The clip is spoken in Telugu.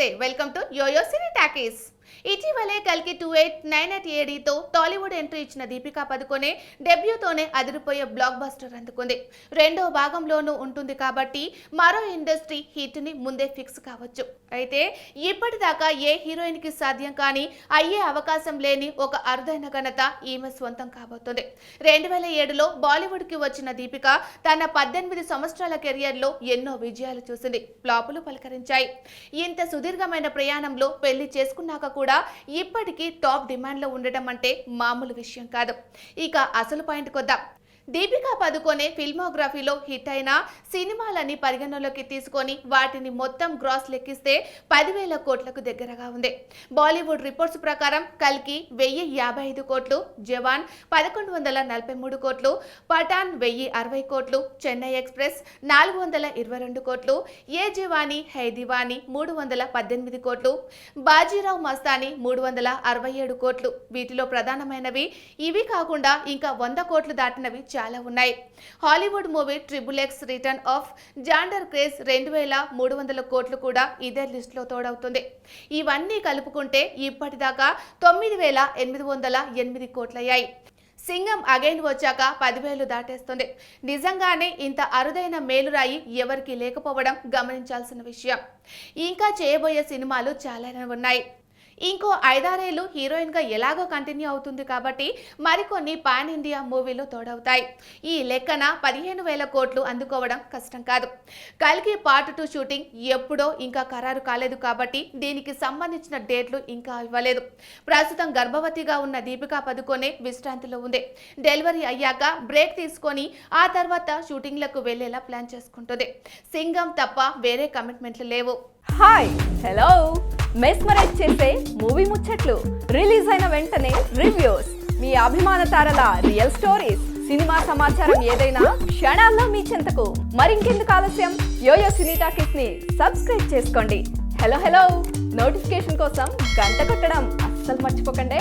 నమస్తే welcome to yoyo cine talkies. ఇటీవలే కల్కి 2898 ఏడీతో టాలీవుడ్ ఎంట్రీ ఇచ్చిన దీపికా పదుకొనే డెబ్యూతోనే అదిరిపోయే బ్లాక్ బస్టర్ అందుకుంది. రెండో భాగంలోనూ ఉంటుంది కాబట్టి మరో ఇండస్ట్రీ హిట్ ని ముందే ఫిక్స్ కావచ్చు. అయితే ఇప్పటిదాకా ఏ హీరోయిన్ కి సాధ్యం కానీ అయ్యే అవకాశం లేని ఒక అరుదైన ఘనత ఈమె సొంతం కాబోతుంది. 2007లో బాలీవుడ్ కి వచ్చిన దీపిక తన 18 సంవత్సరాల కెరియర్ లో ఎన్నో విజయాలు చూసింది, ఫ్లాపులు పలకరించాయి. ఇంత సుదీర్ఘమైన ప్రయాణంలో పెళ్లి చేసుకున్నాక కూడా ఇప్పటికీ టాప్ డిమాండ్ లో ఉండడం అంటే మామూలు విషయం కాదు. ఇక అసలు పాయింట్ కొద్దాం. దీపికా పదుకొనే ఫిల్మోగ్రఫీలో హిట్ అయిన సినిమాలని పరిగణలోకి తీసుకొని వాటిని మొత్తం గ్రాస్ లెక్కిస్తే 10,000 కోట్లకు దగ్గరగా ఉంది. బాలీవుడ్ రిపోర్ట్స్ ప్రకారం కల్కి 1055 కోట్లు, జవాన్ 1143 కోట్లు, పఠాన్ 1060 కోట్లు, చెన్నై ఎక్స్ప్రెస్ 422 కోట్లు, ఏ జవానీ హై దివానీ 318 కోట్లు, బాజీరావ్ మస్తానీ 367 కోట్లు. వీటిలో ప్రధానమైనవి ఇవి కాకుండా ఇంకా 100 కోట్లు దాటినవి చాలా ఉన్నాయి. Hollywood movie XXX return of Xander craze 2300 కోట్లు కూడా ఇదే లిస్ట్ లో తోడవుతుంది. ఇవన్నీ కలుపుకుంటే ఇప్పటిదాకా 9808 కోట్లయ్యాయి. సింగం అగైన్ వచ్చాక 10,000 దాటేస్తుంది. నిజంగానే ఇంత అరుదైన మేలురాయి ఎవరికి లేకపోవడం గమనించాల్సిన విషయం. ఇంకా చేయబోయే సినిమాలు చాలానే ఉన్నాయి. ఇంకో 5-6 ఏళ్ళు హీరోయిన్ గా ఎలాగో కంటిన్యూ అవుతుంది కాబట్టి మరికొన్ని పాన్ ఇండియా మూవీలు తోడవుతాయి. ఈ లెక్కన 15,000 కోట్లు అందుకోవడం కష్టం కాదు. కల్కి పార్ట్ 2 షూటింగ్ ఎప్పుడో ఇంకా ఖరారు కాలేదు కాబట్టి దీనికి సంబంధించిన డేట్లు ఇంకా ఇవ్వలేదు. ప్రస్తుతం గర్భవతిగా ఉన్న దీపికా పదుకొనే విశ్రాంతిలో ఉంది. డెలివరీ అయ్యాక బ్రేక్ తీసుకొని ఆ తర్వాత షూటింగ్లకు వెళ్లేలా ప్లాన్ చేసుకుంటుంది. సింగం తప్ప వేరే కమిట్మెంట్లు లేవు. హాయ్ హలో మెస్మరైజ్ చేసే మూవీ ముచ్చట్లు, రిలీజ్ అయిన వెంటనే రివ్యూస్, మీ అభిమాన తారల రియల్ స్టోరీస్, సినిమా సమాచారం ఏదైనా క్షణాల్లో మీ చెంతకు. మరింకెందుకు ఆలస్యం, యోయో సినీ టాకీస్ ని సబ్స్క్రైబ్ చేసుకోండి. హలో నోటిఫికేషన్ కోసం గంట కొట్టడం అస్సలు మర్చిపోకండి.